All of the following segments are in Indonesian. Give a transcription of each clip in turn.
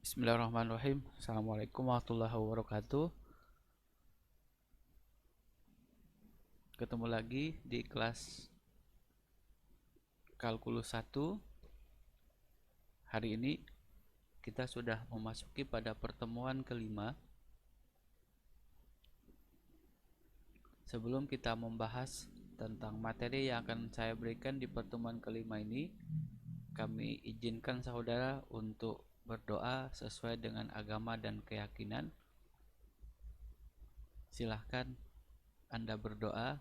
Bismillahirrahmanirrahim. Assalamualaikum warahmatullahi wabarakatuh. Ketemu lagi di kelas kalkulus 1. Hari ini kita sudah memasuki pada pertemuan kelima. Sebelum kita membahas tentang materi yang akan saya berikan di pertemuan kelima ini, kami izinkan saudara untuk berdoa sesuai dengan agama dan keyakinan. Silahkan Anda berdoa.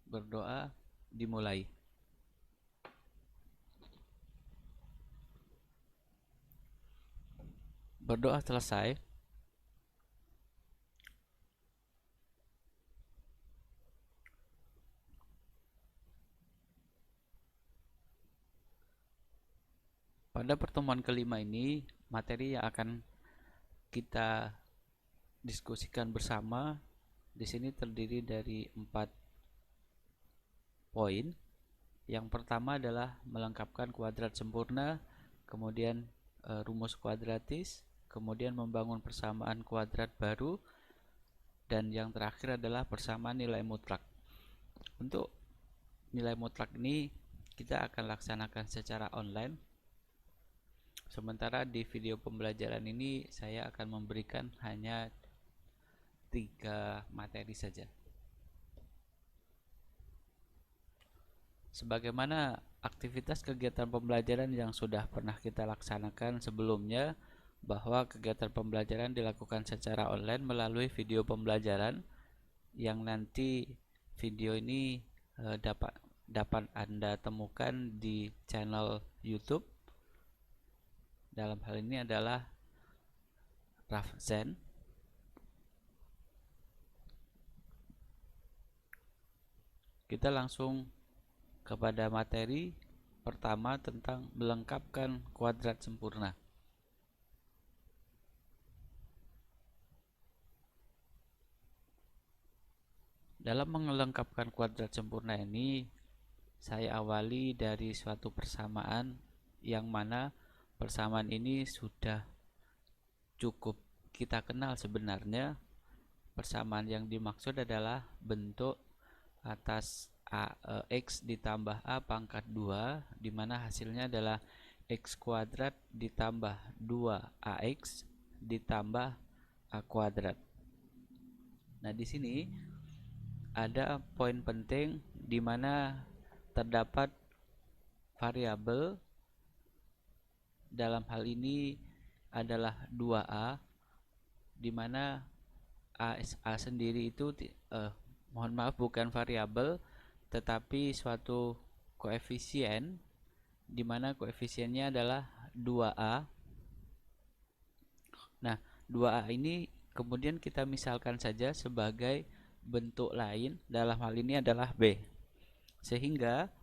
Berdoa dimulai. Berdoa selesai. Pada pertemuan kelima ini, materi yang akan kita diskusikan bersama di sini terdiri dari 4 poin. Yang pertama adalah melengkapkan kuadrat sempurna, kemudian rumus kuadratis, kemudian membangun persamaan kuadrat baru, dan yang terakhir adalah persamaan nilai mutlak. Untuk nilai mutlak ini kita akan laksanakan secara online. Sementara di video pembelajaran ini saya akan memberikan hanya 3 materi saja. Sebagaimana aktivitas kegiatan pembelajaran yang sudah pernah kita laksanakan sebelumnya, bahwa kegiatan pembelajaran dilakukan secara online melalui video pembelajaran yang nanti video ini dapat Anda temukan di channel YouTube. Dalam hal ini adalah Rafzen. Kita langsung kepada materi pertama tentang melengkapkan kuadrat sempurna. Dalam melengkapkan kuadrat sempurna ini, saya awali dari suatu persamaan yang mana persamaan ini sudah cukup kita kenal sebenarnya. Persamaan yang dimaksud adalah bentuk atas x ditambah a pangkat 2, di mana hasilnya adalah x kuadrat ditambah 2ax ditambah a kuadrat. Nah, di sini ada poin penting di mana terdapat variabel. Dalam hal ini adalah 2a, di mana a sendiri itu mohon maaf, bukan variabel tetapi suatu koefisien, di mana koefisiennya adalah 2a. Nah, 2a ini kemudian kita misalkan saja sebagai bentuk lain, dalam hal ini adalah b. Sehingga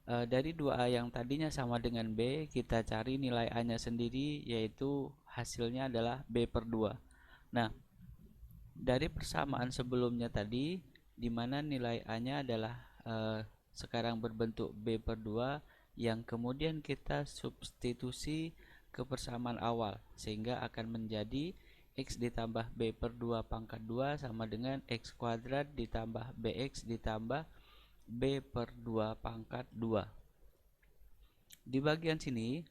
dari 2a yang tadinya sama dengan b, kita cari nilai a nya sendiri, yaitu hasilnya adalah b per 2. Nah, dari persamaan sebelumnya tadi, di mana nilai a nya adalah sekarang berbentuk b per 2, yang kemudian kita substitusi ke persamaan awal, sehingga akan menjadi x ditambah b per 2 pangkat 2 sama dengan x kuadrat ditambah bx ditambah b per 2 pangkat 2. Di bagian sini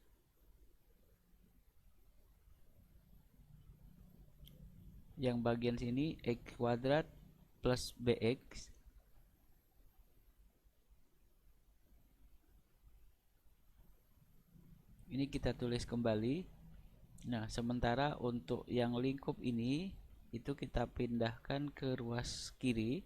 yang bagian sini x kuadrat plus bx ini kita tulis kembali. Nah, sementara untuk yang lingkup ini itu kita pindahkan ke ruas kiri,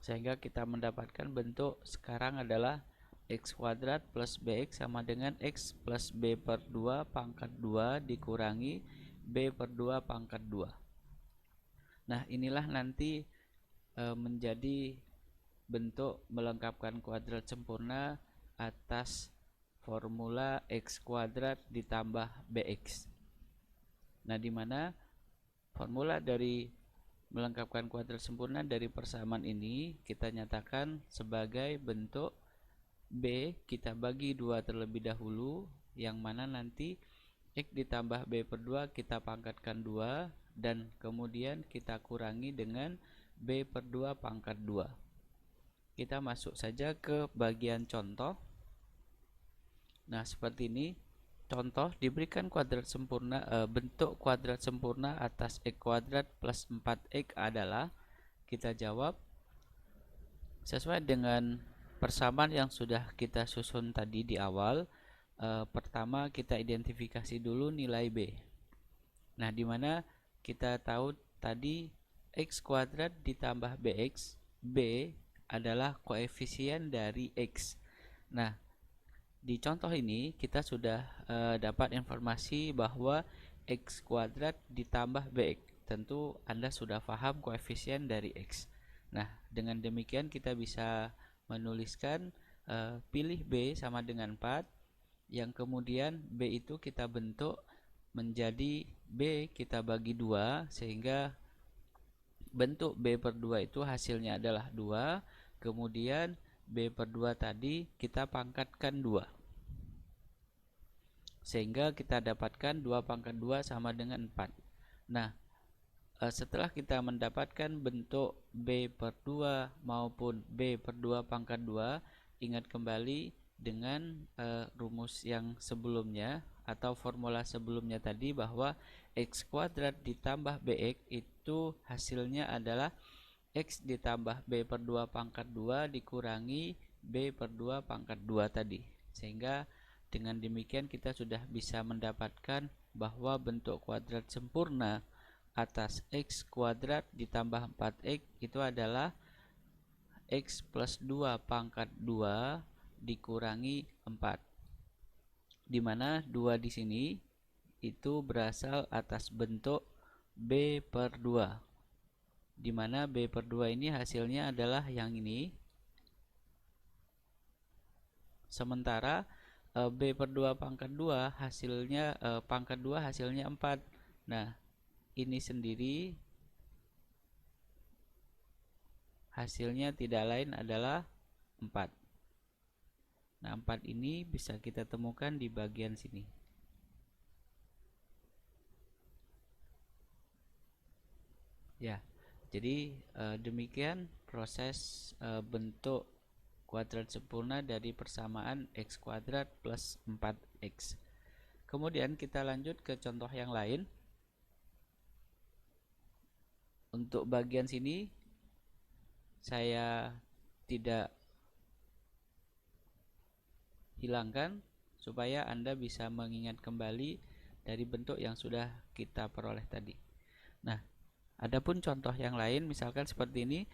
sehingga kita mendapatkan bentuk sekarang adalah x kuadrat plus bx sama dengan x plus b per 2 pangkat 2 dikurangi b per 2 pangkat 2. Nah, inilah nanti menjadi bentuk melengkapkan kuadrat sempurna atas formula x kuadrat ditambah bx. Nah, di mana formula dari melengkapkan kuadrat sempurna dari persamaan ini kita nyatakan sebagai bentuk b kita bagi 2 terlebih dahulu, yang mana nanti X ditambah B per 2 kita pangkatkan 2, dan kemudian kita kurangi dengan B per 2 pangkat 2. Kita masuk saja ke bagian contoh. Nah, seperti ini. Contoh, diberikan kuadrat sempurna, bentuk kuadrat sempurna atas X kuadrat plus 4X adalah, kita jawab sesuai dengan persamaan yang sudah kita susun tadi di awal. Pertama kita identifikasi dulu nilai B. Nah, dimana kita tahu tadi X kuadrat ditambah BX, B adalah koefisien dari X. Nah, di contoh ini kita sudah dapat informasi bahwa X kuadrat ditambah BX. Tentu Anda sudah paham koefisien dari X. Nah, dengan demikian kita bisa menuliskan pilih B sama dengan 4, yang kemudian B itu kita bentuk menjadi B kita bagi 2, sehingga bentuk B per 2 itu hasilnya adalah 2, kemudian B per 2 tadi kita pangkatkan 2, sehingga kita dapatkan 2 pangkat 2 sama dengan 4. Nah, setelah kita mendapatkan bentuk B per 2 maupun B per 2 pangkat 2, ingat kembali dengan rumus yang sebelumnya atau formula sebelumnya tadi, bahwa X kuadrat ditambah BX itu hasilnya adalah X ditambah B per 2 pangkat 2 dikurangi B per 2 pangkat 2 tadi. Sehingga dengan demikian kita sudah bisa mendapatkan bahwa bentuk kuadrat sempurna atas X kuadrat ditambah 4X itu adalah X plus 2 pangkat 2 dikurangi 4, dimana 2 di sini itu berasal atas bentuk B per 2, dimana B per 2 ini hasilnya adalah yang ini, sementara B per 2 pangkat 2 hasilnya pangkat 2 hasilnya 4. Nah, ini sendiri hasilnya tidak lain adalah 4. Nah, 4 ini bisa kita temukan di bagian sini. Ya, jadi demikian proses bentuk kuadrat sempurna dari persamaan X kuadrat plus 4X. Kemudian kita lanjut ke contoh yang lain. Untuk bagian sini saya tidak hilangkan supaya Anda bisa mengingat kembali dari bentuk yang sudah kita peroleh tadi. Nah, adapun contoh yang lain misalkan seperti ini,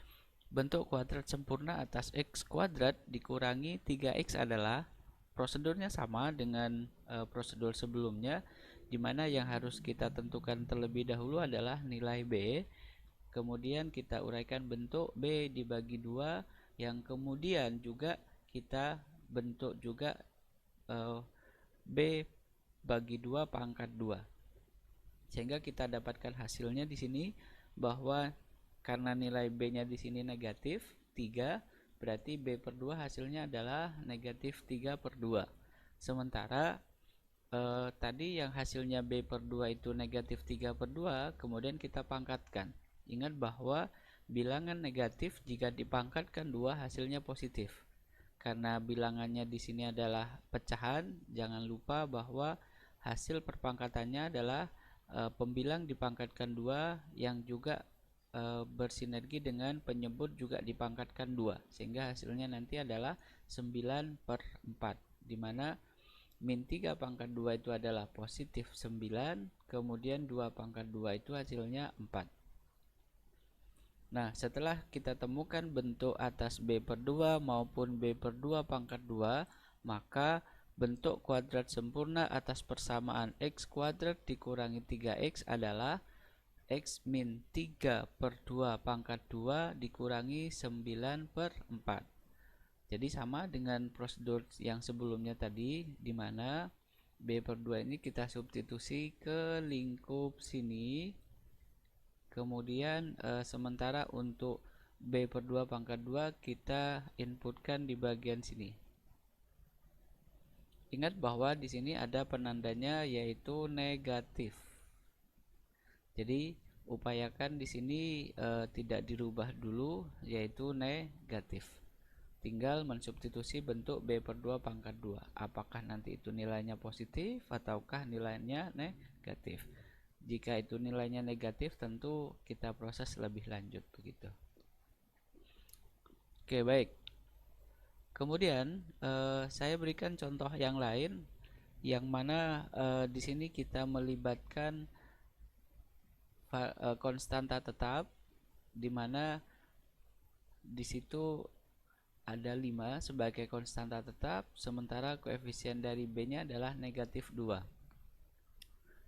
bentuk kuadrat sempurna atas X kuadrat dikurangi 3X adalah, prosedurnya sama dengan prosedur sebelumnya, dimana yang harus kita tentukan terlebih dahulu adalah nilai B, kemudian kita uraikan bentuk B dibagi 2, yang kemudian juga kita bentuk juga B bagi 2 pangkat 2, sehingga kita dapatkan hasilnya di sini bahwa karena nilai B-nya di sini negatif 3, berarti B per 2 hasilnya adalah negatif 3 per 2. Sementara tadi yang hasilnya B per 2 itu negatif 3 per 2, kemudian kita pangkatkan. Ingat bahwa bilangan negatif jika dipangkatkan 2 hasilnya positif. Karena bilangannya di sini adalah pecahan, jangan lupa bahwa hasil perpangkatannya adalah pembilang dipangkatkan 2 yang juga bersinergi dengan penyebut juga dipangkatkan 2, sehingga hasilnya nanti adalah 9 per 4, dimana min 3 pangkat 2 itu adalah positif 9, kemudian 2 pangkat 2 itu hasilnya 4. Nah, setelah kita temukan bentuk atas B per 2 maupun B per 2 pangkat 2, maka bentuk kuadrat sempurna atas persamaan X kuadrat dikurangi 3X adalah X min 3 per 2 pangkat 2 dikurangi 9 per 4. Jadi sama dengan prosedur yang sebelumnya tadi, di mana B per 2 ini kita substitusi ke lingkup sini. Kemudian sementara untuk B per 2 pangkat 2 kita inputkan di bagian sini. Ingat bahwa di sini ada penandanya yaitu negatif. Jadi upayakan di sini tidak dirubah dulu yaitu negatif. Tinggal mensubstitusi bentuk B per 2 pangkat 2. Apakah nanti itu nilainya positif ataukah nilainya negatif. Jika itu nilainya negatif, tentu kita proses lebih lanjut begitu. Oke, baik. Kemudian saya berikan contoh yang lain, yang mana di sini kita melibatkan konstanta tetap, di mana di situ ada 5 sebagai konstanta tetap, sementara koefisien dari B-nya adalah negatif 2.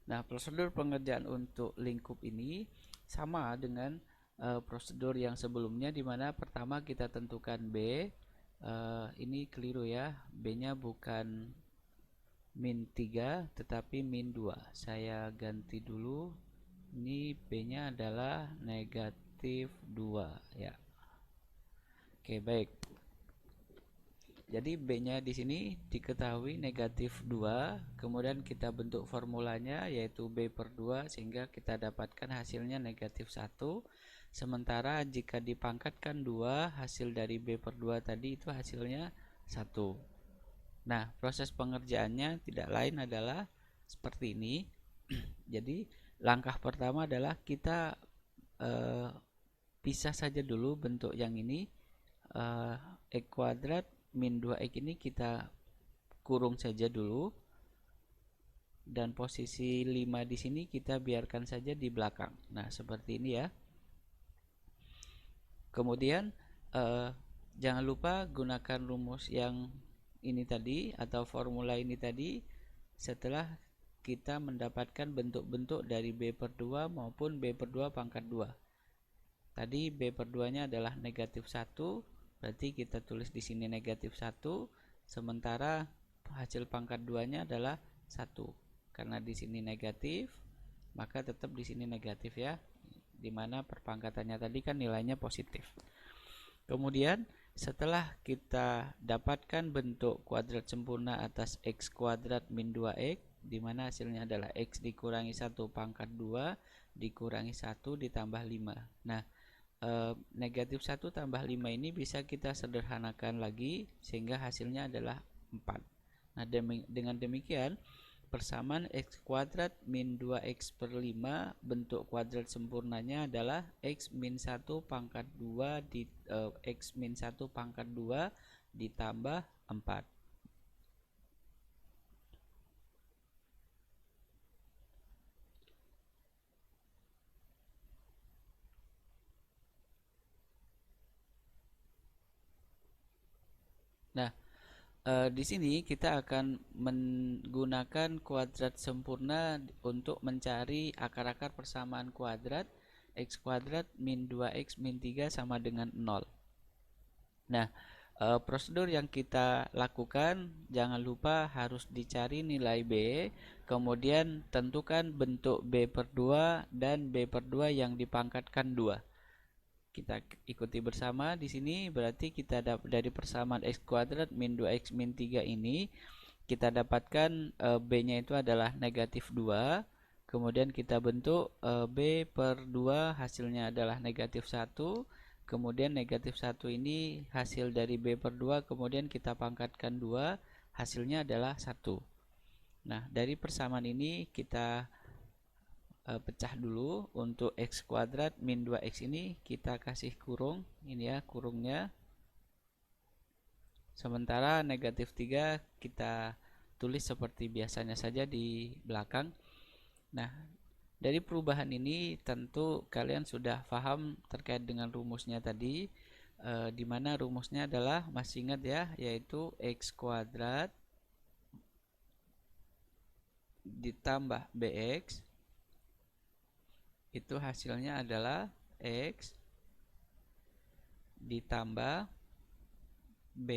Nah, prosedur pengerjaan untuk lingkup ini sama dengan prosedur yang sebelumnya, di mana pertama kita tentukan B. Ini keliru ya, B-nya bukan min 3 tetapi min 2. Saya ganti dulu. Ini B-nya adalah negatif 2 ya. Oke, baik. Jadi B-nya di sini diketahui negatif 2, kemudian kita bentuk formulanya yaitu B per 2 sehingga kita dapatkan hasilnya negatif 1. Sementara jika dipangkatkan 2, hasil dari B per 2 tadi itu hasilnya 1. Nah, proses pengerjaannya tidak lain adalah seperti ini. Jadi langkah pertama adalah kita pisah saja dulu bentuk yang ini. X kuadrat min 2x ini kita kurung saja dulu, dan posisi 5 di sini kita biarkan saja di belakang. Nah, seperti ini ya. Kemudian jangan lupa gunakan rumus yang ini tadi atau formula ini tadi setelah kita mendapatkan bentuk-bentuk dari B per 2 maupun B per 2 pangkat 2. Tadi B per 2 nya adalah negatif 1, berarti kita tulis di sini negatif 1, sementara hasil pangkat 2 nya adalah 1. Karena di sini negatif, maka tetap di sini negatif ya, dimana perpangkatannya tadi kan nilainya positif. Kemudian setelah kita dapatkan bentuk kuadrat sempurna atas x kuadrat min 2x, dimana hasilnya adalah x dikurangi 1 pangkat 2 dikurangi 1 ditambah 5. Nah, negatif 1 tambah 5 ini bisa kita sederhanakan lagi sehingga hasilnya adalah 4. Nah, dengan demikian persamaan x kuadrat min 2x per 5 bentuk kuadrat sempurnanya adalah x min 1 pangkat 2 di x min 1 pangkat 2 ditambah 4. Nah, di sini kita akan menggunakan kuadrat sempurna untuk mencari akar-akar persamaan kuadrat. X kuadrat min 2x min 3 sama dengan 0. Nah, prosedur yang kita lakukan, jangan lupa harus dicari nilai B, kemudian tentukan bentuk B per 2 dan B per 2 yang dipangkatkan 2. Kita ikuti bersama di sini, berarti kita dari persamaan x kuadrat min 2x min 3 ini kita dapatkan B-nya itu adalah negatif 2. Kemudian kita bentuk B per 2 hasilnya adalah negatif 1. Kemudian negatif 1 ini hasil dari B per 2, kemudian kita pangkatkan 2, hasilnya adalah 1. Nah, dari persamaan ini kita pecah dulu. Untuk x kuadrat min 2x ini kita kasih kurung, ini ya kurungnya. Sementara negatif 3 kita tulis seperti biasanya saja di belakang. Nah, dari perubahan ini tentu kalian sudah paham terkait dengan rumusnya tadi, di mana rumusnya adalah, masih ingat ya, yaitu x kuadrat ditambah bx itu hasilnya adalah x ditambah B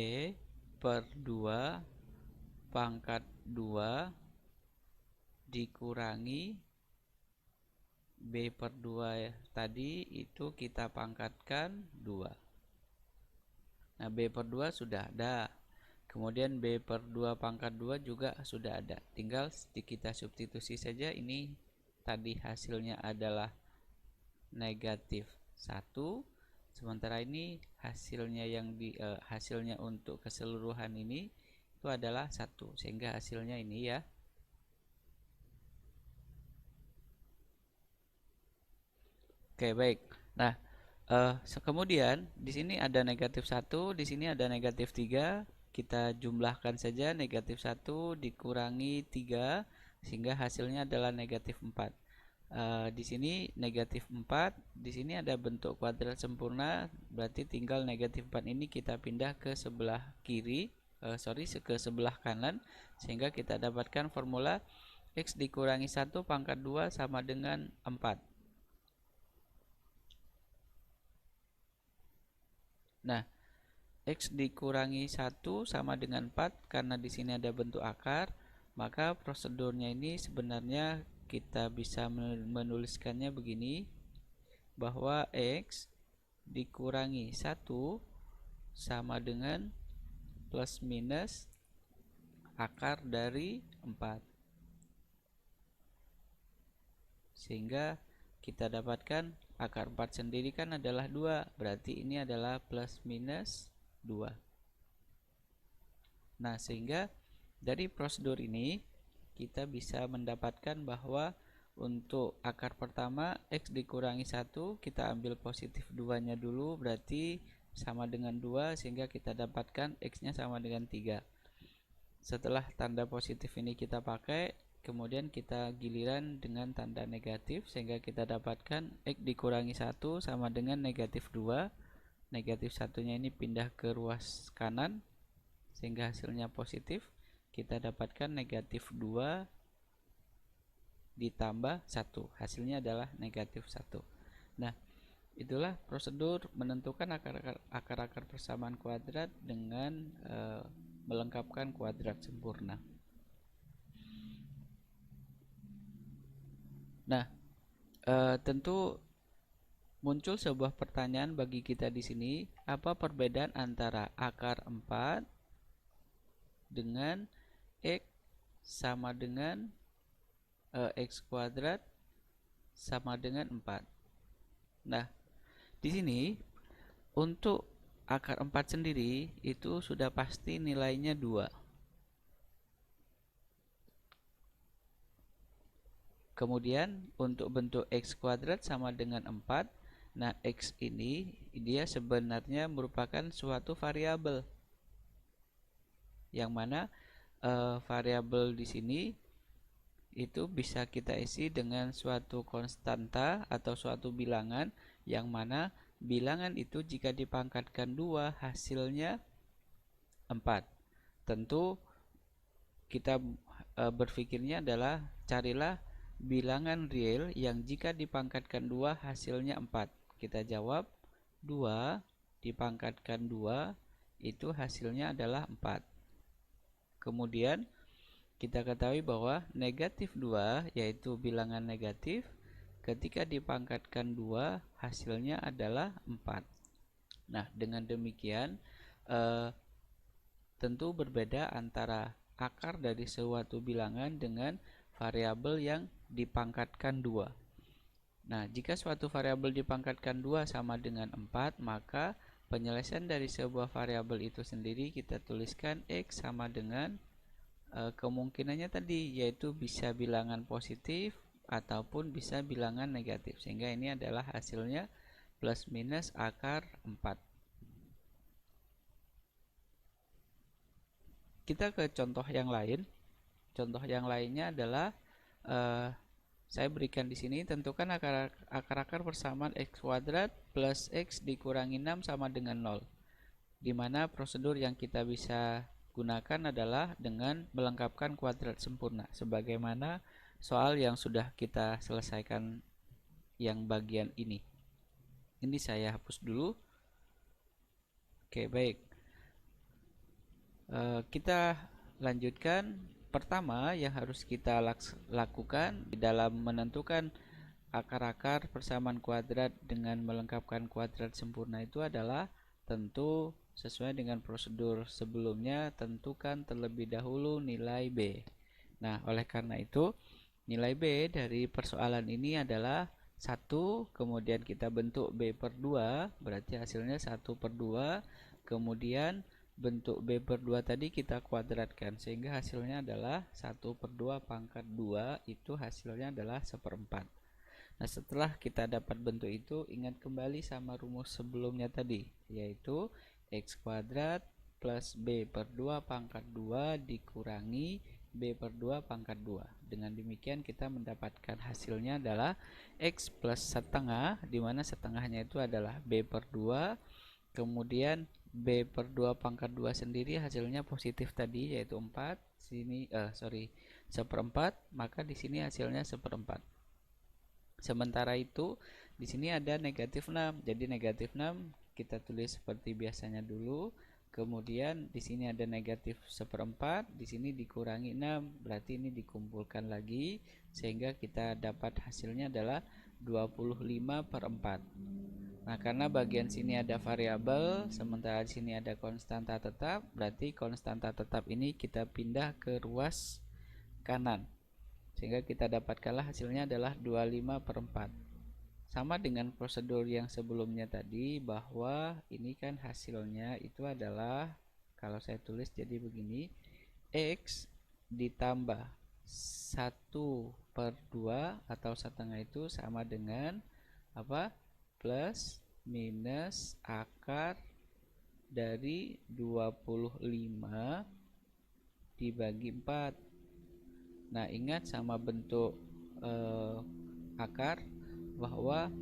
per 2 pangkat 2 dikurangi B per 2 ya, tadi itu kita pangkatkan 2. Nah, B per 2 sudah ada. Kemudian B per 2 pangkat 2 juga sudah ada. Tinggal kita substitusi saja. Ini tadi hasilnya adalah negatif 1. Sementara ini hasilnya hasilnya untuk keseluruhan ini itu adalah 1. Sehingga hasilnya ini ya. Oke, baik. Nah, kemudian di sini ada negatif 1, di sini ada negatif 3. Kita jumlahkan saja negatif 1 dikurangi 3 sehingga hasilnya adalah negatif 4. Di sini negatif 4, di sini ada bentuk kuadrat sempurna, berarti tinggal negatif 4 ini kita pindah ke sebelah kiri, ke sebelah kanan, sehingga kita dapatkan formula X dikurangi 1 pangkat 2 sama dengan 4. Nah, X dikurangi 1 sama dengan 4, karena di sini ada bentuk akar, maka prosedurnya ini sebenarnya kita bisa menuliskannya begini, bahwa X dikurangi 1 sama dengan plus minus akar dari 4. Sehingga kita dapatkan akar 4 sendiri kan adalah 2, berarti ini adalah plus minus 2. Nah, sehingga dari prosedur ini kita bisa mendapatkan bahwa untuk akar pertama X dikurangi 1, kita ambil positif 2 nya dulu, berarti sama dengan 2, sehingga kita dapatkan X nya sama dengan 3. Setelah tanda positif ini kita pakai, kemudian kita giliran dengan tanda negatif, sehingga kita dapatkan X dikurangi 1 sama dengan negatif 2. Negatif 1 nya ini pindah ke ruas kanan, sehingga hasilnya positif. Kita dapatkan negatif 2 ditambah 1, hasilnya adalah negatif 1. Nah, itulah prosedur menentukan akar-akar persamaan kuadrat dengan melengkapkan kuadrat sempurna. Nah, tentu muncul sebuah pertanyaan bagi kita di sini, apa perbedaan antara akar 4 dengan X sama dengan X kuadrat sama dengan 4. Nah, di sini untuk akar 4 sendiri itu sudah pasti nilainya 2. Kemudian untuk bentuk X kuadrat sama dengan 4. Nah, X ini dia sebenarnya merupakan suatu variabel, yang mana variabel di sini itu bisa kita isi dengan suatu konstanta atau suatu bilangan, yang mana bilangan itu jika dipangkatkan 2 hasilnya 4. Tentu kita berpikirnya adalah carilah bilangan real yang jika dipangkatkan 2 hasilnya 4. Kita jawab 2 dipangkatkan 2 itu hasilnya adalah 4. Kemudian kita ketahui bahwa negatif 2 yaitu bilangan negatif, ketika dipangkatkan 2 hasilnya adalah 4. Nah, dengan demikian tentu berbeda antara akar dari suatu bilangan dengan variabel yang dipangkatkan 2. Nah, jika suatu variabel dipangkatkan 2 sama dengan 4, maka penyelesaian dari sebuah variabel itu sendiri kita tuliskan X sama dengan kemungkinannya tadi, yaitu bisa bilangan positif ataupun bisa bilangan negatif, sehingga ini adalah hasilnya plus minus akar 4. Kita ke contoh yang lain. Contoh yang lainnya adalah saya berikan di sini, tentukan akar-akar persamaan X kuadrat plus X dikurangi 6 sama dengan 0. Di mana prosedur yang kita bisa gunakan adalah dengan melengkapkan kuadrat sempurna, sebagaimana soal yang sudah kita selesaikan yang bagian ini. Ini saya hapus dulu. Oke, baik. Kita lanjutkan. Pertama yang harus kita lakukan dalam menentukan akar-akar persamaan kuadrat dengan melengkapkan kuadrat sempurna itu adalah tentu sesuai dengan prosedur sebelumnya, tentukan terlebih dahulu nilai B. Nah, oleh karena itu, nilai B dari persoalan ini adalah 1, kemudian kita bentuk B per 2, berarti hasilnya 1 per 2, kemudian bentuk B per 2 tadi kita kuadratkan, sehingga hasilnya adalah 1 per 2 pangkat 2, itu hasilnya adalah 1/4. Nah, setelah kita dapat bentuk itu, ingat kembali sama rumus sebelumnya tadi, yaitu X kuadrat plus B per 2 pangkat 2 dikurangi B per 2 pangkat 2. Dengan demikian kita mendapatkan hasilnya adalah X plus setengah, di mana setengahnya itu adalah B per 2, kemudian B per 2 pangkat 2 sendiri hasilnya positif tadi, yaitu 4, sini 1/4, maka di sini hasilnya 1/4. Sementara itu di sini ada negatif 6. Jadi negatif 6 kita tulis seperti biasanya dulu. Kemudian di sini ada negatif 1/4, di sini dikurangi 6, berarti ini dikumpulkan lagi sehingga kita dapat hasilnya adalah 25/4. Nah, karena bagian sini ada variabel, sementara di sini ada konstanta tetap, berarti konstanta tetap ini kita pindah ke ruas kanan, sehingga kita dapatkanlah hasilnya adalah 25/4. Sama dengan prosedur yang sebelumnya tadi, bahwa ini kan hasilnya itu adalah, kalau saya tulis jadi begini, X ditambah 1 per 2 atau setengah itu sama dengan apa? Plus minus akar dari 25 dibagi 4. Nah, ingat sama bentuk akar, bahwa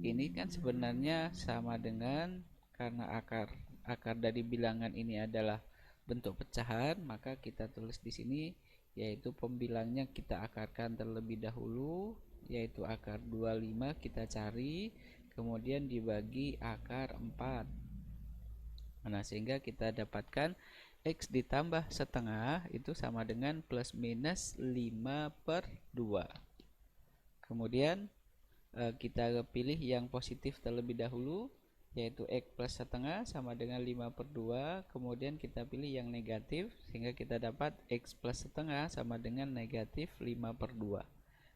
ini kan sebenarnya sama dengan, karena akar dari bilangan ini adalah bentuk pecahan, maka kita tulis di sini, yaitu pembilangnya kita akarkan terlebih dahulu, yaitu akar 25 kita cari, kemudian dibagi akar 4. Nah, sehingga kita dapatkan X ditambah setengah itu sama dengan plus minus 5 per 2. Kemudian kita pilih yang positif terlebih dahulu, yaitu X plus setengah sama dengan 5 per 2. Kemudian kita pilih yang negatif, sehingga kita dapat X plus setengah sama dengan negatif 5 per 2.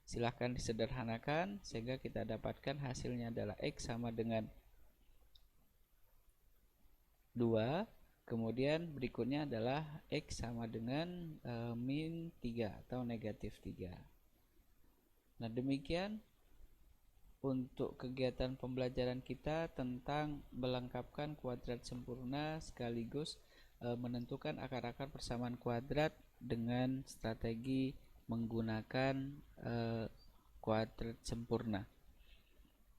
Silahkan disederhanakan sehingga kita dapatkan hasilnya adalah X sama dengan 2. Kemudian berikutnya adalah X sama dengan min 3 atau negatif 3. Nah, demikian untuk kegiatan pembelajaran kita tentang melengkapkan kuadrat sempurna sekaligus menentukan akar-akar persamaan kuadrat dengan strategi menggunakan kuadrat sempurna.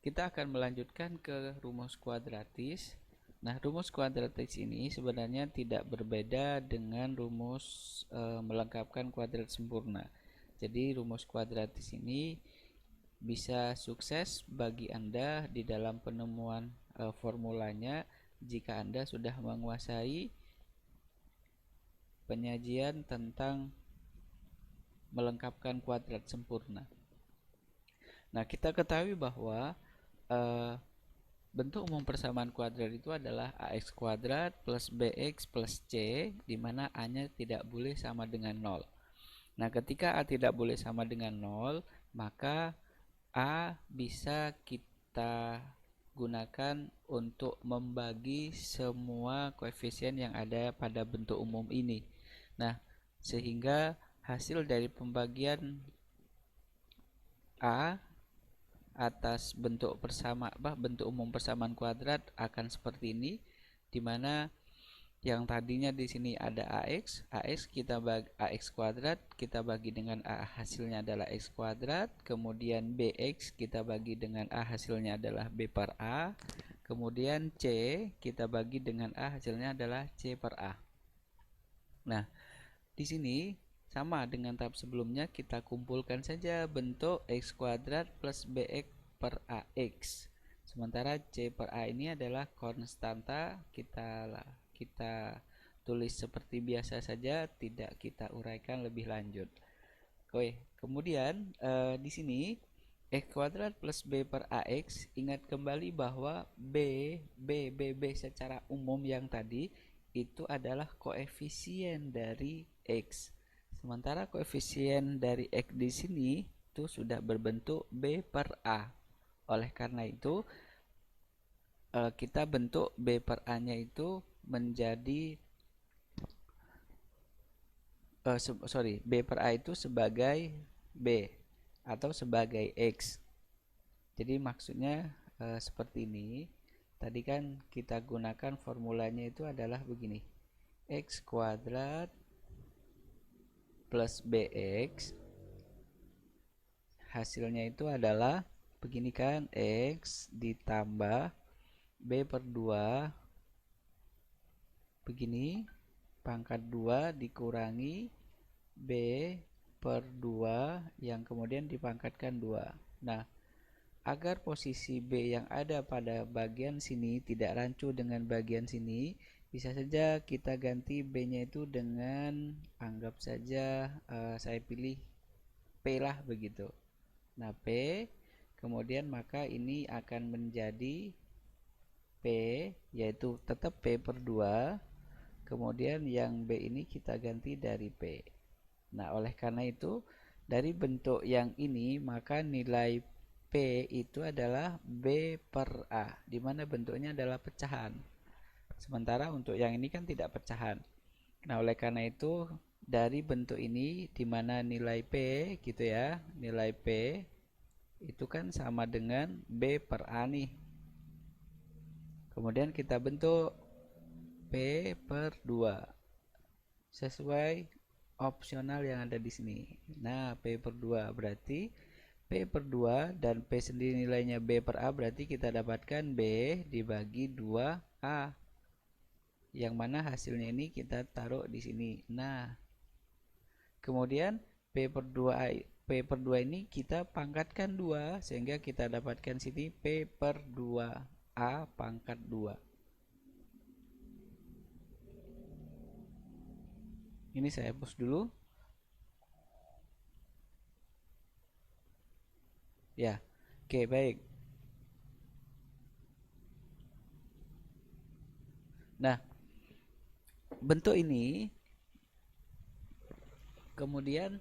Kita akan melanjutkan ke rumus kuadratis. Nah, rumus kuadratis ini sebenarnya tidak berbeda dengan rumus melengkapkan kuadrat sempurna. Jadi rumus kuadratis ini bisa sukses bagi Anda di dalam penemuan formulanya jika Anda sudah menguasai penyajian tentang melengkapkan kuadrat sempurna. Nah, kita ketahui bahwa bentuk umum persamaan kuadrat itu adalah ax kuadrat plus bx plus c, di mana a-nya tidak boleh sama dengan 0. Nah, ketika a tidak boleh sama dengan 0, maka a bisa kita gunakan untuk membagi semua koefisien yang ada pada bentuk umum ini. Nah, sehingga hasil dari pembagian a atas bentuk umum persamaan kuadrat akan seperti ini, di mana yang tadinya di sini ada ax kita bagi ax kuadrat kita bagi dengan a hasilnya adalah x kuadrat, kemudian bx kita bagi dengan a hasilnya adalah b per a, kemudian c kita bagi dengan a hasilnya adalah c per a. Nah, di sini sama dengan tahap sebelumnya, kita kumpulkan saja bentuk x kuadrat plus bx per ax. Sementara c per a ini adalah konstanta, kita tulis seperti biasa saja, tidak kita uraikan lebih lanjut. Oke, kemudian di sini X kuadrat plus B per AX, ingat kembali bahwa B secara umum yang tadi itu adalah koefisien dari X. Sementara koefisien dari X di sini itu sudah berbentuk B per A. Oleh karena itu, kita bentuk B per A-nya itu menjadi B per A itu sebagai B atau sebagai X. Jadi maksudnya seperti ini. Tadi kan kita gunakan formulanya itu adalah begini. X kuadrat plus BX, hasilnya itu adalah begini kan, X ditambah B per 2 begini, pangkat 2 dikurangi B per 2 yang kemudian dipangkatkan 2. Nah, agar posisi B yang ada pada bagian sini tidak rancu dengan bagian sini, bisa saja kita ganti B-nya itu dengan, anggap saja saya pilih P lah begitu. Nah, P, kemudian maka ini akan menjadi P, yaitu tetap P per 2, kemudian yang B ini kita ganti dari P. Nah, oleh karena itu, dari bentuk yang ini, maka nilai P itu adalah B per A, di mana bentuknya adalah pecahan. Sementara untuk yang ini kan tidak pecahan. Nah, oleh karena itu, dari bentuk ini, di mana nilai P, gitu ya, nilai P, itu kan sama dengan B per A nih. Kemudian kita bentuk P per 2 sesuai opsional yang ada di sini. Nah, P per 2 berarti P per 2 dan P sendiri nilainya B per A, berarti kita dapatkan B dibagi 2A. Yang mana hasilnya ini kita taruh di sini. Nah, kemudian P per 2 ini kita pangkatkan 2 sehingga kita dapatkan sini P per 2A pangkat 2. Ini saya hapus dulu. Ya, oke, baik. Nah, bentuk ini kemudian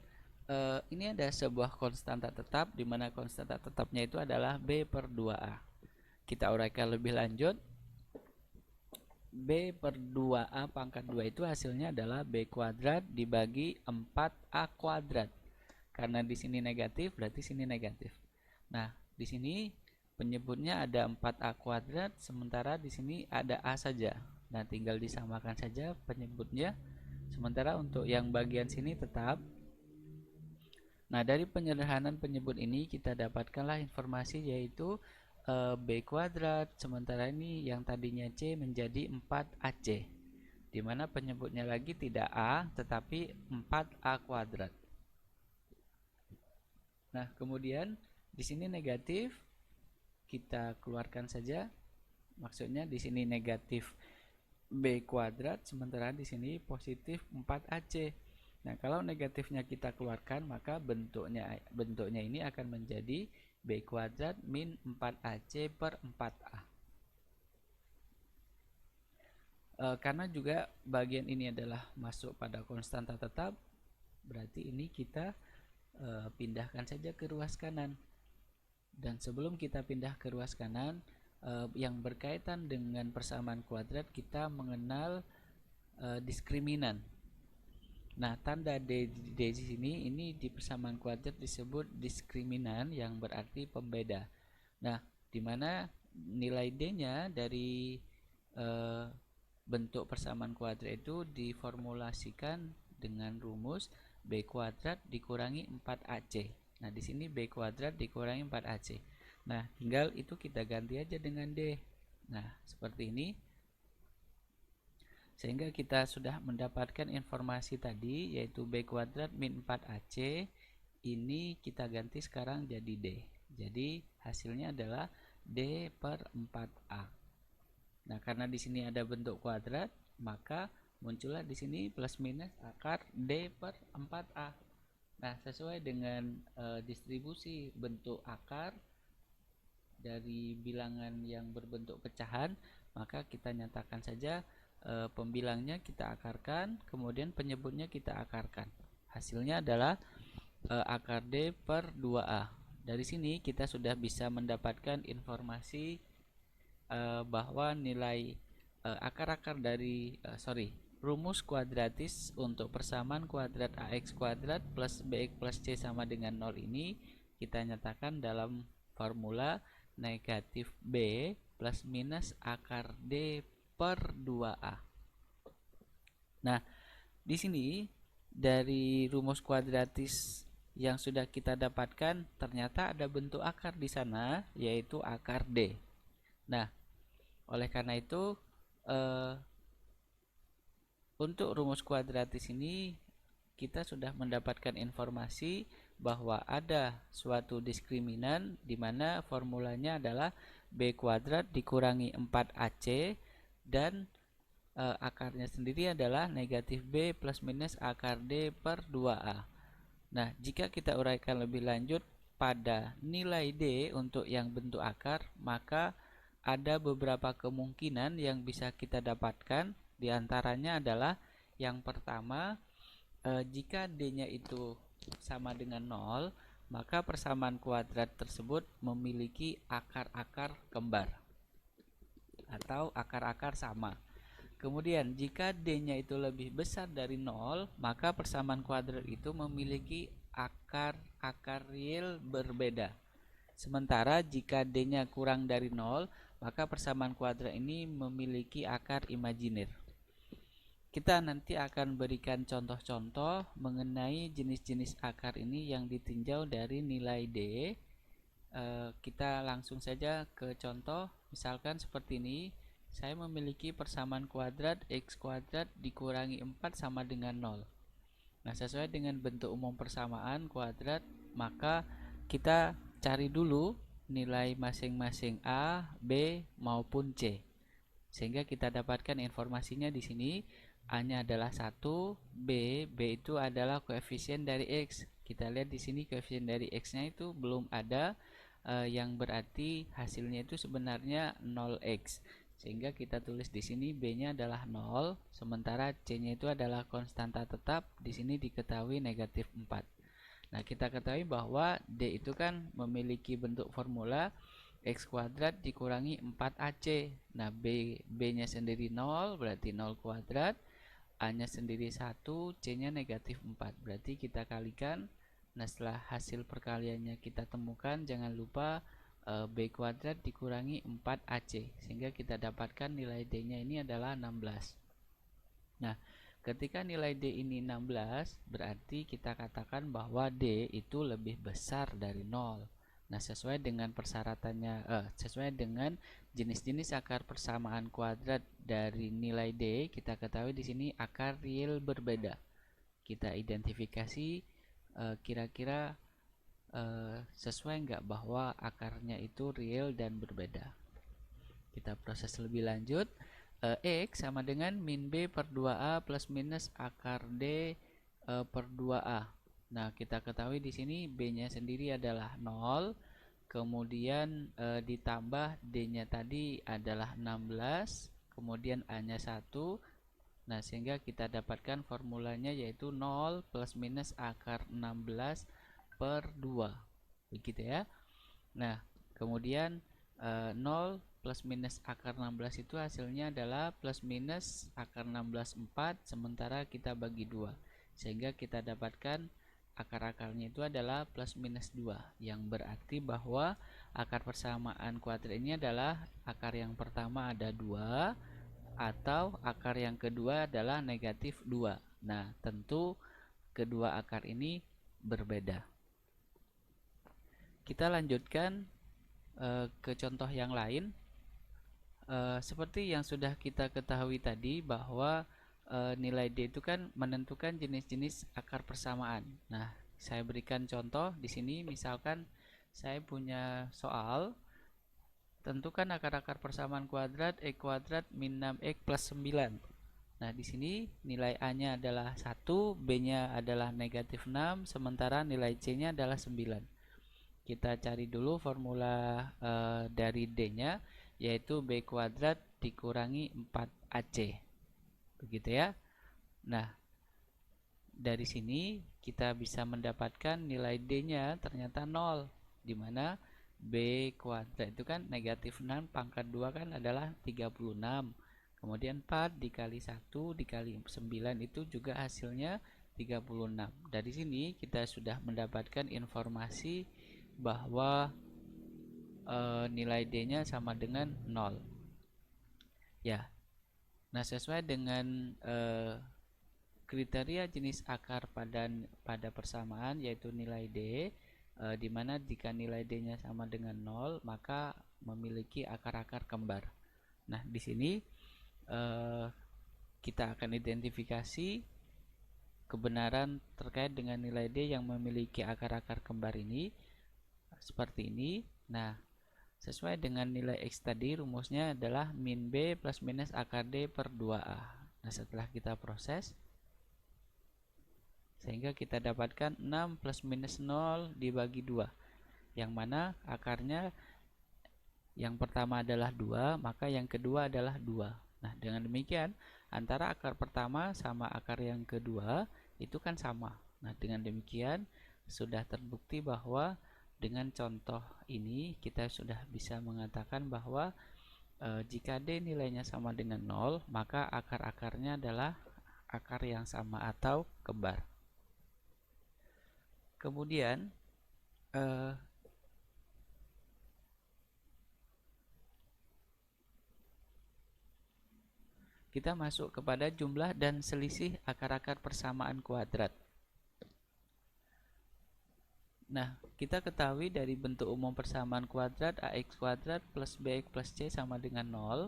ini ada sebuah konstanta tetap, di mana konstanta tetapnya itu adalah B per 2A. Kita uraikan lebih lanjut. B per 2A pangkat 2 itu hasilnya adalah B kuadrat dibagi 4A kuadrat. Karena di sini negatif, berarti sini negatif. Nah, di sini penyebutnya ada 4A kuadrat, sementara di sini ada A saja. Nah, tinggal disamakan saja penyebutnya. Sementara untuk yang bagian sini tetap. Nah, dari penyederhanaan penyebut ini kita dapatkanlah informasi yaitu B kuadrat, sementara ini yang tadinya C menjadi 4AC, di mana penyebutnya lagi tidak A tetapi 4A kuadrat. Nah, kemudian di sini negatif, kita keluarkan saja. Maksudnya di sini negatif B kuadrat, sementara di sini positif 4AC. Nah, kalau negatifnya kita keluarkan, maka bentuknya ini akan menjadi B kuadrat min 4AC per 4A. Karena juga bagian ini adalah masuk pada konstanta tetap, berarti ini kita pindahkan saja ke ruas kanan. Dan sebelum kita pindah ke ruas kanan, yang berkaitan dengan persamaan kuadrat, kita mengenal diskriminan. Nah, tanda D di sini ini di persamaan kuadrat disebut diskriminan, yang berarti pembeda. Nah, di mana nilai D-nya dari bentuk persamaan kuadrat itu diformulasikan dengan rumus B kuadrat dikurangi 4AC. Nah, di sini B kuadrat dikurangi 4AC. Nah, tinggal itu kita ganti aja dengan D. Nah, seperti ini. Sehingga kita sudah mendapatkan informasi tadi, yaitu B kuadrat min 4AC. Ini kita ganti sekarang jadi D. Jadi hasilnya adalah D per 4A. Nah, karena di sini ada bentuk kuadrat, maka muncullah di sini plus minus akar D per 4A. Nah, sesuai dengan distribusi bentuk akar dari bilangan yang berbentuk pecahan, maka kita nyatakan saja pembilangnya kita akarkan, kemudian penyebutnya kita akarkan. Hasilnya adalah akar D per 2A. Dari sini kita sudah bisa mendapatkan informasi bahwa nilai akar-akar dari rumus kuadratis untuk persamaan kuadrat AX kuadrat plus BX plus C sama dengan 0 ini kita nyatakan dalam formula negatif B plus minus akar D per 2A. Nah, di sini dari rumus kuadratis yang sudah kita dapatkan ternyata ada bentuk akar di sana, yaitu akar D. Nah, oleh karena itu untuk rumus kuadratis ini kita sudah mendapatkan informasi bahwa ada suatu diskriminan di mana formulanya adalah B kuadrat dikurangi 4AC dan akarnya sendiri adalah negatif B plus minus akar D per 2A. Nah, jika kita uraikan lebih lanjut pada nilai D untuk yang bentuk akar, maka ada beberapa kemungkinan yang bisa kita dapatkan. Di antaranya adalah yang pertama, jika D-nya itu sama dengan 0, maka persamaan kuadrat tersebut memiliki akar-akar kembar atau akar-akar sama. Kemudian jika D-nya itu lebih besar dari 0, maka persamaan kuadrat itu memiliki akar-akar real berbeda. Sementara jika D-nya kurang dari 0, maka persamaan kuadrat ini memiliki akar imajiner. Kita nanti akan berikan contoh-contoh mengenai jenis-jenis akar ini yang ditinjau dari nilai D. Kita langsung saja ke contoh. Misalkan seperti ini, saya memiliki persamaan kuadrat X kuadrat dikurangi 4 sama dengan 0. Nah, sesuai dengan bentuk umum persamaan kuadrat, maka kita cari dulu nilai masing-masing A, B, maupun C. Sehingga kita dapatkan informasinya di sini. A-nya adalah 1, B itu adalah koefisien dari X. Kita lihat di sini koefisien dari X-nya itu belum ada, yang berarti hasilnya itu sebenarnya 0x. Sehingga kita tulis di sini B-nya adalah 0, sementara C-nya itu adalah konstanta tetap, di sini diketahui negatif 4. Nah, kita ketahui bahwa D itu kan memiliki bentuk formula X kuadrat dikurangi 4AC. Nah, B-nya sendiri 0, berarti 0 kuadrat. A-nya sendiri 1, C-nya negatif 4. Berarti kita kalikan. Nah, setelah hasil perkaliannya kita temukan, jangan lupa B kuadrat dikurangi 4AC. Sehingga kita dapatkan nilai D-nya ini adalah 16. Nah, ketika nilai D ini 16, berarti kita katakan bahwa D itu lebih besar dari 0. Nah, sesuai dengan persyaratannya, sesuai dengan jenis-jenis akar persamaan kuadrat dari nilai D, kita ketahui di sini akar real berbeda. Kita identifikasi kira-kira sesuai nggak bahwa akarnya itu real dan berbeda. Kita proses lebih lanjut. X sama dengan min B per 2A plus minus akar D per 2A. Nah, kita ketahui di sini B-nya sendiri adalah 0, kemudian ditambah D-nya tadi adalah 16, kemudian A-nya 1. Nah, sehingga kita dapatkan formulanya yaitu 0 plus minus akar 16 per 2. Begitu ya. Nah, kemudian 0 plus minus akar 16 itu hasilnya adalah plus minus akar 16 4, sementara kita bagi 2. Sehingga kita dapatkan akar-akarnya itu adalah plus minus 2, yang berarti bahwa akar persamaan kuadrat ini adalah akar yang pertama ada 2 atau akar yang kedua adalah negatif 2. Nah, tentu kedua akar ini berbeda. Kita lanjutkan ke contoh yang lain. Seperti yang sudah kita ketahui tadi bahwa nilai D itu kan menentukan jenis-jenis akar persamaan. Nah, saya berikan contoh di sini. Misalkan saya punya soal, tentukan akar-akar persamaan kuadrat X kuadrat min 6X plus 9. Nah, di sini nilai A-nya adalah 1, B-nya adalah negatif 6, sementara nilai C-nya adalah 9. Kita cari dulu formula dari D-nya, yaitu B kuadrat dikurangi 4AC. Begitu ya. Nah, dari sini kita bisa mendapatkan nilai D-nya ternyata 0, di mana B kuadrat itu kan negatif 6 pangkat 2 kan adalah 36. Kemudian 4 dikali 1 dikali 9 itu juga hasilnya 36. Dari sini kita sudah mendapatkan informasi bahwa nilai D-nya sama dengan 0. Ya. Nah, sesuai dengan kriteria jenis akar pada persamaan yaitu nilai D, di mana jika nilai D-nya sama dengan 0 maka memiliki akar-akar kembar. Nah, di sini kita akan identifikasi kebenaran terkait dengan nilai D yang memiliki akar-akar kembar ini seperti ini. Nah, sesuai dengan nilai X tadi, rumusnya adalah min B plus minus akar D per 2A. Nah, setelah kita proses, sehingga kita dapatkan 6 plus minus 0 dibagi 2, yang mana akarnya yang pertama adalah 2, maka yang kedua adalah 2. Nah, dengan demikian antara akar pertama sama akar yang kedua itu kan sama. Nah, dengan demikian sudah terbukti bahwa dengan contoh ini kita sudah bisa mengatakan bahwa jika D nilainya sama dengan 0, maka akar-akarnya adalah akar yang sama atau kembar. Kemudian kita masuk kepada jumlah dan selisih akar-akar persamaan kuadrat. Nah, kita ketahui dari bentuk umum persamaan kuadrat AX kuadrat plus BX plus C sama dengan 0.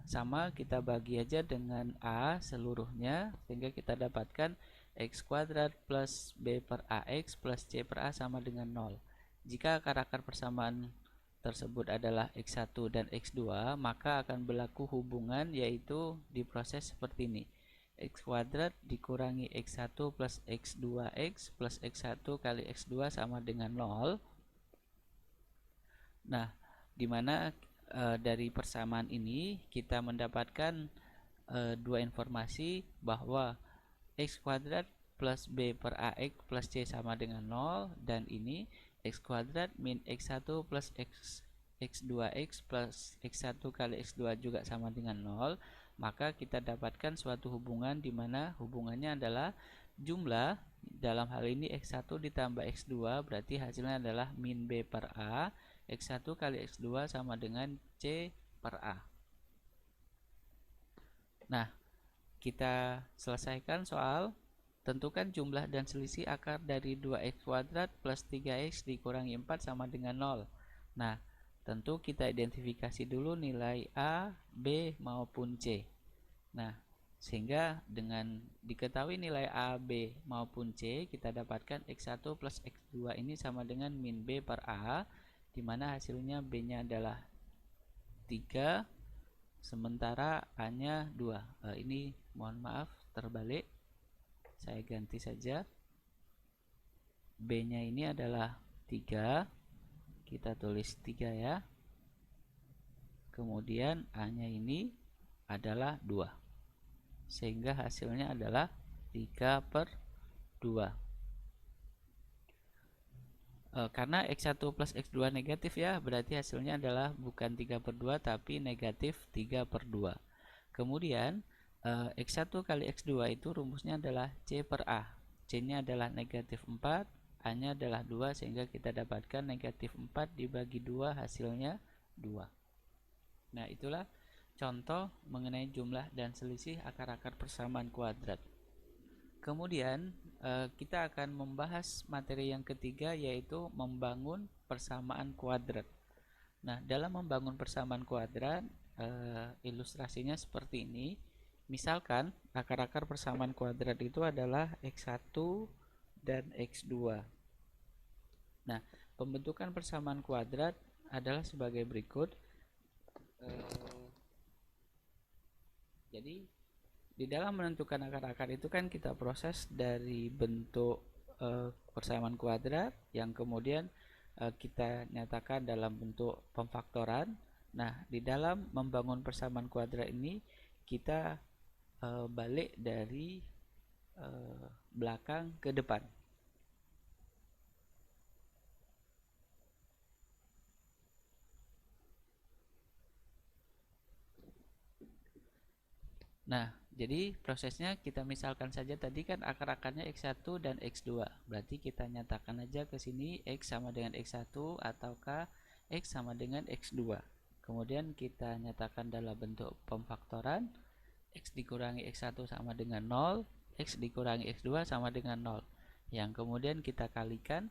Sama kita bagi aja dengan A seluruhnya, sehingga kita dapatkan X kuadrat plus B per AX plus C per A sama dengan 0. Jika akar-akar persamaan tersebut adalah X1 dan X2, maka akan berlaku hubungan yaitu diproses seperti ini. X kuadrat dikurangi X1 plus X2X plus X1 kali X2 sama dengan 0. Nah, dimana dari persamaan ini kita mendapatkan dua informasi bahwa X kuadrat plus B per AX plus C sama dengan 0, dan ini X kuadrat min X1 plus X2X plus X1 kali X2 juga sama dengan 0, maka kita dapatkan suatu hubungan di mana hubungannya adalah jumlah, dalam hal ini X1 ditambah X2, berarti hasilnya adalah min B per A, X1 kali X2 sama dengan C per A. Nah, kita selesaikan soal tentukan jumlah dan selisih akar dari 2x kuadrat plus 3x dikurangi 4 sama dengan 0. Nah, tentu kita identifikasi dulu nilai A, B maupun C. Nah, sehingga dengan diketahui nilai A, B maupun C, kita dapatkan X1 plus X2 ini sama dengan min B per A, di mana hasilnya B-nya adalah 3, sementara A-nya 2. Ini mohon maaf terbalik. Saya ganti saja. B-nya ini adalah 3. Kita tulis 3 ya. Kemudian A-nya ini adalah 2. Sehingga hasilnya adalah 3 per 2. Karena X1 plus X2 negatif ya, berarti hasilnya adalah bukan 3 per 2 tapi negatif 3 per 2. Kemudian X1 kali X2 itu rumusnya adalah C per A. C-nya adalah negatif 4, A-nya adalah 2, sehingga kita dapatkan negatif 4 dibagi 2 hasilnya 2. Nah, itulah contoh mengenai jumlah dan selisih akar-akar persamaan kuadrat. Kemudian kita akan membahas materi yang ketiga, yaitu membangun persamaan kuadrat. Nah, dalam membangun persamaan kuadrat, ilustrasinya seperti ini. Misalkan akar-akar persamaan kuadrat itu adalah X1 dan X2. Nah, pembentukan persamaan kuadrat adalah sebagai berikut. Jadi di dalam menentukan akar-akar itu kan kita proses dari bentuk persamaan kuadrat yang kemudian kita nyatakan dalam bentuk pemfaktoran. Nah, di dalam membangun persamaan kuadrat ini kita balik dari belakang ke depan. Nah, jadi prosesnya kita misalkan saja tadi kan akar-akarnya X1 dan X2. Berarti kita nyatakan aja ke sini X sama dengan X1 ataukah X sama dengan X2. Kemudian kita nyatakan dalam bentuk pemfaktoran X dikurangi X1 sama dengan 0, X dikurangi X2 sama dengan 0. Yang kemudian kita kalikan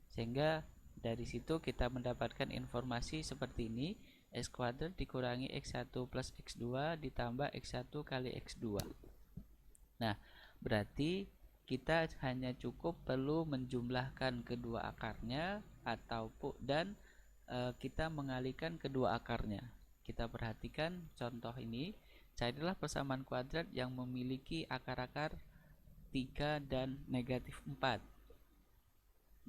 sehingga dari situ kita mendapatkan informasi seperti ini. X kuadrat dikurangi X1 plus X2 ditambah X1 kali X2. Nah, berarti kita hanya cukup perlu menjumlahkan kedua akarnya dan kita mengalihkan kedua akarnya. Kita perhatikan contoh ini. Carilah persamaan kuadrat yang memiliki akar-akar 3 dan negatif 4.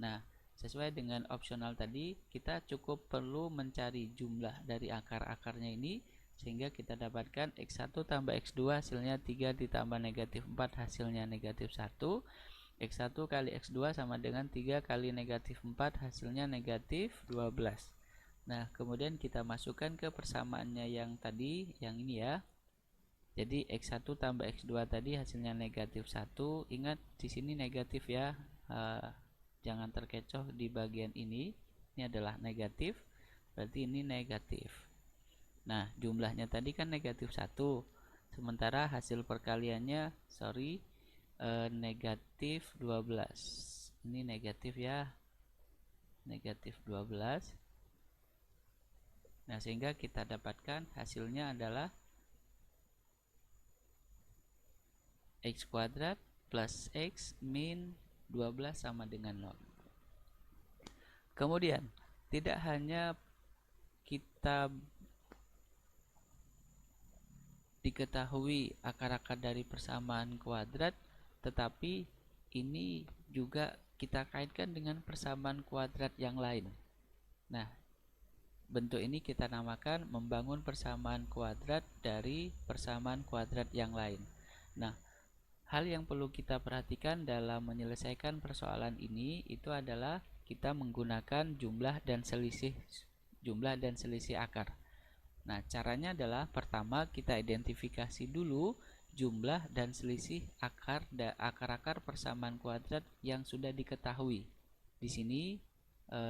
Nah, sesuai dengan opsional tadi, kita cukup perlu mencari jumlah dari akar-akarnya ini sehingga kita dapatkan X1 tambah X2 hasilnya 3 ditambah negatif 4 hasilnya negatif 1. X1 kali X2 sama dengan 3 kali negatif 4 hasilnya negatif 12. Nah, kemudian kita masukkan ke persamaannya yang tadi, yang ini ya. Jadi X1 tambah X2 tadi hasilnya negatif 1. Ingat di sini negatif ya. Jangan terkecoh di bagian ini adalah negatif, berarti ini negatif. Nah, jumlahnya tadi kan negatif 1, sementara hasil perkaliannya negatif 12. Ini negatif ya, negatif 12. Nah, sehingga kita dapatkan hasilnya adalah X kuadrat plus X min 12 sama dengan 0. Kemudian, tidak hanya kita diketahui akar-akar dari persamaan kuadrat, tetapi ini juga kita kaitkan dengan persamaan kuadrat yang lain. Nah, bentuk ini kita namakan membangun persamaan kuadrat dari persamaan kuadrat yang lain. Nah, hal yang perlu kita perhatikan dalam menyelesaikan persoalan ini itu adalah kita menggunakan jumlah dan selisih akar. Nah, caranya adalah pertama kita identifikasi dulu jumlah dan selisih akar-akar persamaan kuadrat yang sudah diketahui. Di sini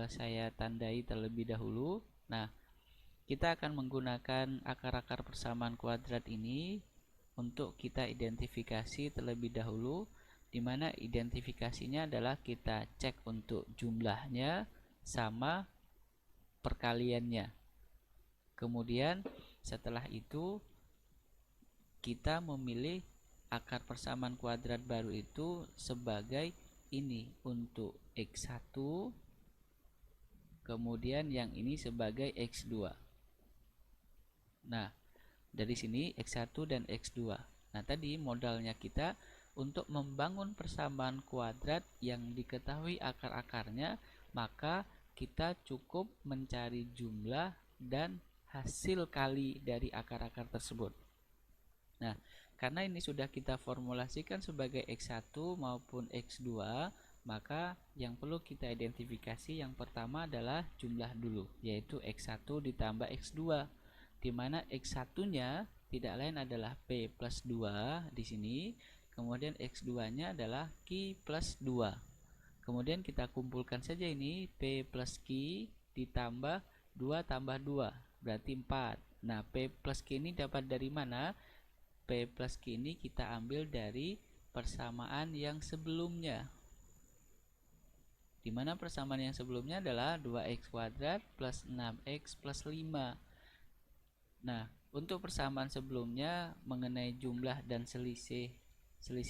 saya tandai terlebih dahulu. Nah, kita akan menggunakan akar-akar persamaan kuadrat ini untuk kita identifikasi terlebih dahulu, di mana identifikasinya adalah kita cek untuk jumlahnya sama perkaliannya. Kemudian setelah itu kita memilih akar persamaan kuadrat baru itu sebagai ini untuk X1, kemudian yang ini sebagai X2. Nah, dari sini X1 dan X2. Nah, tadi modalnya kita untuk membangun persamaan kuadrat yang diketahui akar-akarnya, maka kita cukup mencari jumlah dan hasil kali dari akar-akar tersebut. Nah, karena ini sudah kita formulasikan sebagai X1 maupun X2, maka yang perlu kita identifikasi yang pertama adalah jumlah dulu, yaitu X1 ditambah X2. Di mana X1-nya tidak lain adalah P plus 2 di sini, kemudian X2-nya adalah Q plus 2. Kemudian kita kumpulkan saja ini P plus Q ditambah 2 tambah 2, berarti 4. Nah, P plus Q ini dapat dari mana? P plus Q ini kita ambil dari persamaan yang sebelumnya. Di mana persamaan yang sebelumnya adalah 2x kuadrat plus 6x plus 5. Nah, untuk persamaan sebelumnya mengenai jumlah dan selisih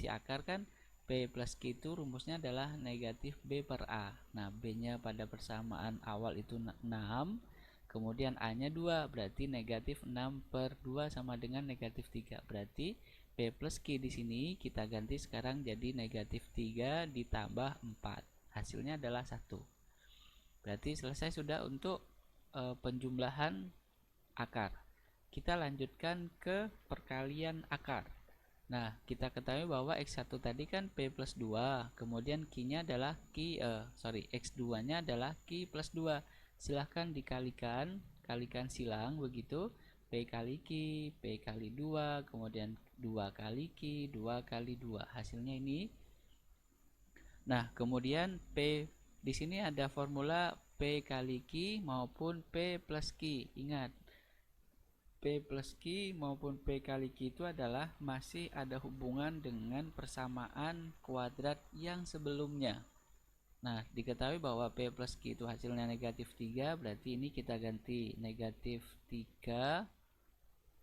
akar kan P plus Q itu rumusnya adalah negatif B per A. Nah, B-nya pada persamaan awal itu 6, kemudian A-nya 2, berarti negatif 6 per 2 sama dengan negatif 3. Berarti P plus Q di sini kita ganti sekarang jadi negatif 3 ditambah 4. Hasilnya adalah 1. Berarti selesai sudah untuk penjumlahan akar. Kita lanjutkan ke perkalian akar. Nah, kita ketahui bahwa X1 tadi kan P plus 2, kemudian Q-nya adalah X2-nya adalah Q plus 2. Silahkan dikalikan, kalikan silang begitu. P kali Q, P kali 2, kemudian 2 kali Q, 2 kali 2. Hasilnya ini. Nah, kemudian P di sini ada formula P kali Q maupun P plus Q. Ingat, P plus Q maupun P kali Q itu adalah masih ada hubungan dengan persamaan kuadrat yang sebelumnya. Nah, diketahui bahwa P plus Q itu hasilnya negatif 3, berarti ini kita ganti negatif 3.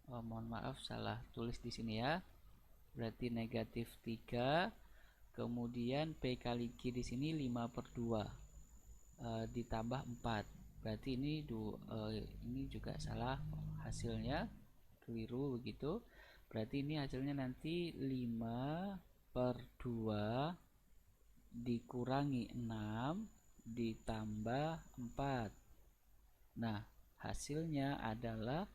Mohon maaf salah tulis di sini ya. Berarti negatif 3. Kemudian P kali Q di sini 5 per 2 ditambah 4. Berarti ini juga salah hasilnya, keliru begitu. Berarti ini hasilnya nanti 5 per 2 dikurangi 6 ditambah 4. Nah, hasilnya adalah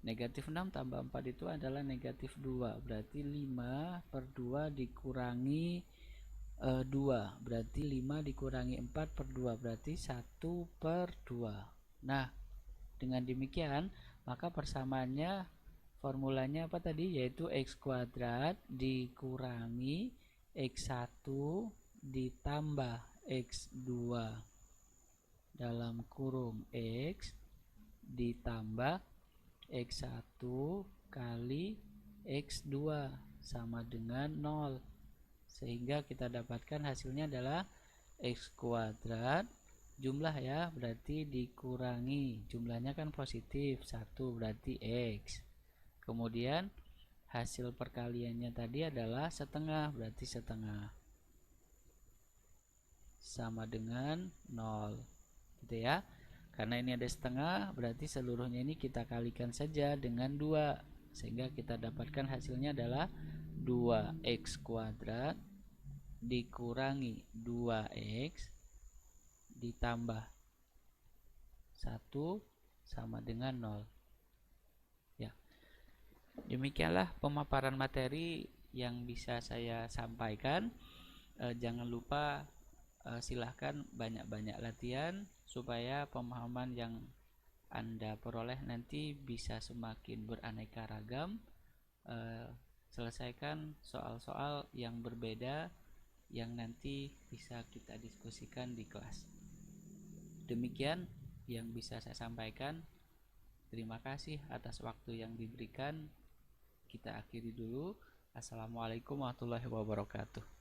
negatif 6 tambah 4 itu adalah negatif 2. Berarti 5 per 2 dikurangi 2. Berarti 5 dikurangi 4 per 2. Berarti 1 per 2. Nah, dengan demikian maka persamaannya formulanya apa tadi? Yaitu X kuadrat dikurangi X1 ditambah X2 dalam kurung X ditambah X1 kali X2 sama dengan 0. Sehingga kita dapatkan hasilnya adalah X kuadrat, jumlah ya, berarti dikurangi, jumlahnya kan positif, 1 berarti X. Kemudian hasil perkaliannya tadi adalah setengah, berarti setengah sama dengan 0. Gitu ya. Karena ini ada setengah, berarti seluruhnya ini kita kalikan saja dengan 2. Sehingga kita dapatkan hasilnya adalah 2x kuadrat dikurangi 2x ditambah 1 sama dengan 0. Ya. Demikianlah pemaparan materi yang bisa saya sampaikan. Jangan lupa silahkan banyak-banyak latihan supaya pemahaman yang Anda peroleh nanti bisa semakin beraneka ragam. Selesaikan soal-soal yang berbeda yang nanti bisa kita diskusikan di kelas. Demikian yang bisa saya sampaikan. Terima kasih atas waktu yang diberikan. Kita akhiri dulu. Assalamualaikum warahmatullahi wabarakatuh.